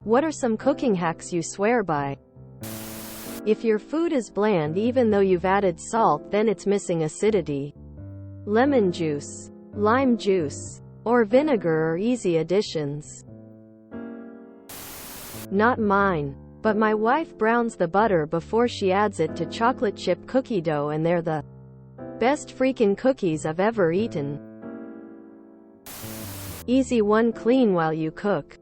What are some cooking hacks you swear by? If your food is bland even though you've added salt, then it's missing acidity. Lemon juice, lime juice, or vinegar are easy additions. Not mine, but my wife browns the butter before she adds it to chocolate chip cookie dough, and they're the best freaking cookies I've ever eaten. Easy one: clean while you cook.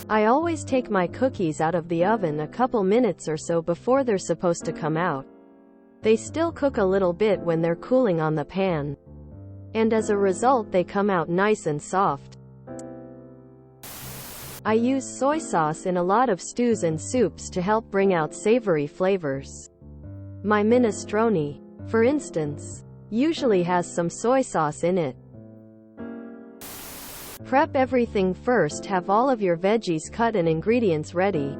I always take my cookies out of the oven a couple minutes or so before they're supposed to come out. They still cook a little bit when they're cooling on the pan, and as a result they come out nice and soft. I use soy sauce in a lot of stews and soups to help bring out savory flavors. My minestrone, for instance, usually has some soy sauce in it. Prep everything first. Have all of your veggies cut and ingredients ready.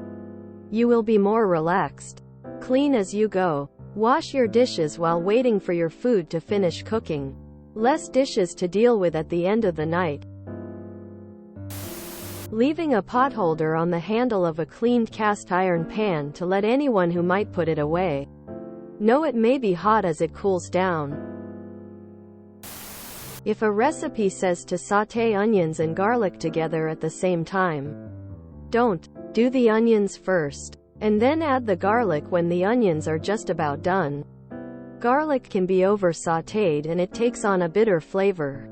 You will be more relaxed. Clean as you go. Wash your dishes while waiting for your food to finish cooking. Less dishes to deal with at the end of the night. Leaving a potholder on the handle of a cleaned cast iron pan to let anyone who might put it away know it may be hot as it cools down. If a recipe says to sauté onions and garlic together at the same time, don't. Do the onions first, and then add the garlic when the onions are just about done. Garlic can be over-sautéed and it takes on a bitter flavor.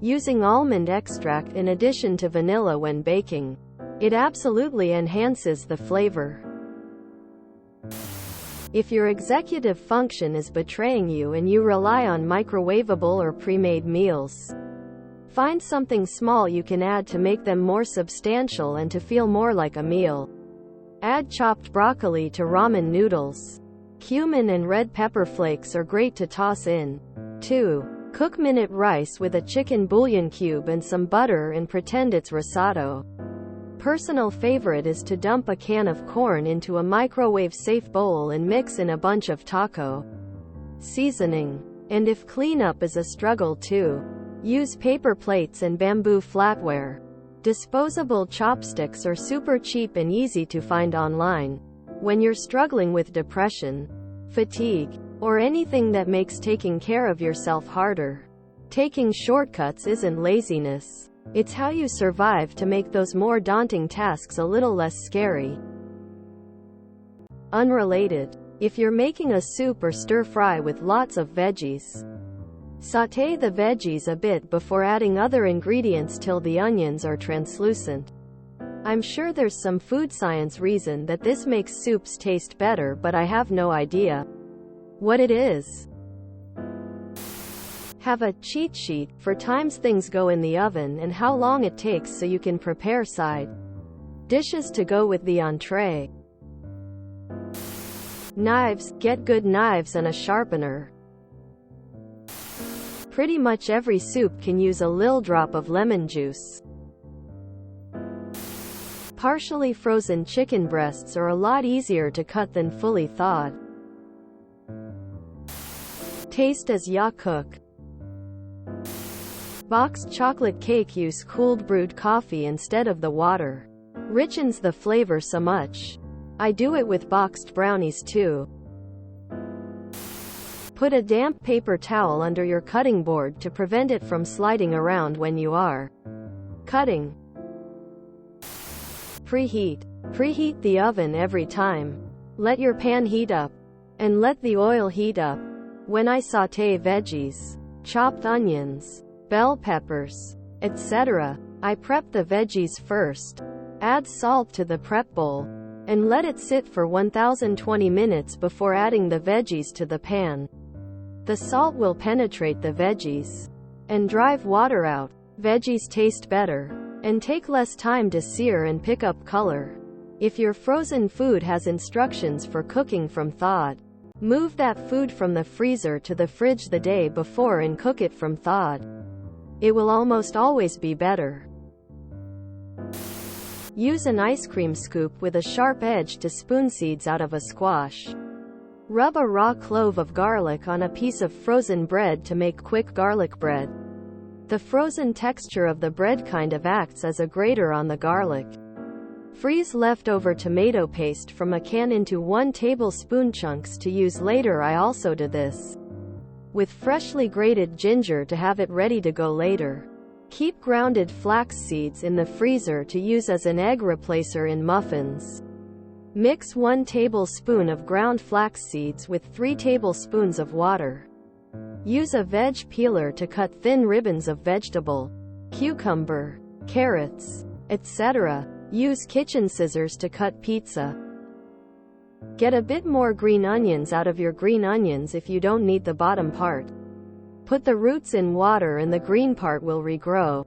Using almond extract in addition to vanilla when baking. It absolutely enhances the flavor. If your executive function is betraying you and you rely on microwavable or pre-made meals, find something small you can add to make them more substantial and to feel more like a meal. Add chopped broccoli to ramen noodles. Cumin and red pepper flakes are great to toss in. 2. Cook minute rice with a chicken bouillon cube and some butter and pretend it's risotto. Personal favorite is to dump a can of corn into a microwave-safe bowl and mix in a bunch of taco seasoning. And if cleanup is a struggle too, use paper plates and bamboo flatware. Disposable chopsticks are super cheap and easy to find online. When you're struggling with depression, fatigue, or anything that makes taking care of yourself harder, taking shortcuts isn't laziness. It's how you survive to make those more daunting tasks a little less scary. Unrelated. If you're making a soup or stir-fry with lots of veggies, sauté the veggies a bit before adding other ingredients till the onions are translucent. I'm sure there's some food science reason that this makes soups taste better, but I have no idea what it is. Have a cheat sheet for times things go in the oven and how long it takes so you can prepare side dishes to go with the entree. Knives. Get good knives and a sharpener. Pretty much every soup can use a little drop of lemon juice. Partially frozen chicken breasts are a lot easier to cut than fully thawed. Taste as ya cook. Boxed chocolate cake. Use cooled brewed coffee instead of the water. Richens the flavor so much. I do it with boxed brownies too. Put a damp paper towel under your cutting board to prevent it from sliding around when you are cutting. Preheat. Preheat the oven every time. Let your pan heat up, and let the oil heat up. When I sauté veggies, chopped onions, bell peppers, etc., I prep the veggies first. Add salt to the prep bowl, and let it sit for 1020 minutes before adding the veggies to the pan. The salt will penetrate the veggies and drive water out. Veggies taste better and take less time to sear and pick up color. If your frozen food has instructions for cooking from thawed, move that food from the freezer to the fridge the day before and cook it from thawed. It will almost always be better. Use an ice cream scoop with a sharp edge to spoon seeds out of a squash. Rub a raw clove of garlic on a piece of frozen bread to make quick garlic bread. The frozen texture of the bread kind of acts as a grater on the garlic. Freeze leftover tomato paste from a can into 1 tablespoon chunks to use later. I also do this with freshly grated ginger to have it ready to go later. Keep grounded flax seeds in the freezer to use as an egg replacer in muffins. Mix 1 tablespoon of ground flax seeds with 3 tablespoons of water. Use a veg peeler to cut thin ribbons of vegetable, cucumber, carrots, etc. Use kitchen scissors to cut pizza. Get a bit more green onions out of your green onions if you don't need the bottom part. Put the roots in water and the green part will regrow.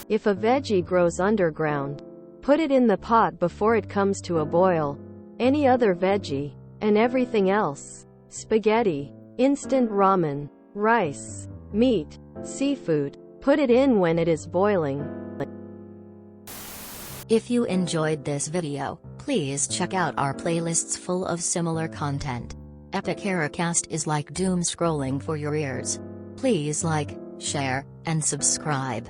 If a veggie grows underground, put it in the pot before it comes to a boil. Any other veggie, and everything else, spaghetti, instant ramen, rice, meat, seafood, put it in when it is boiling. If you enjoyed this video, please check out our playlists full of similar content. Epic Ericast is like doom scrolling for your ears. Please like, share, and subscribe.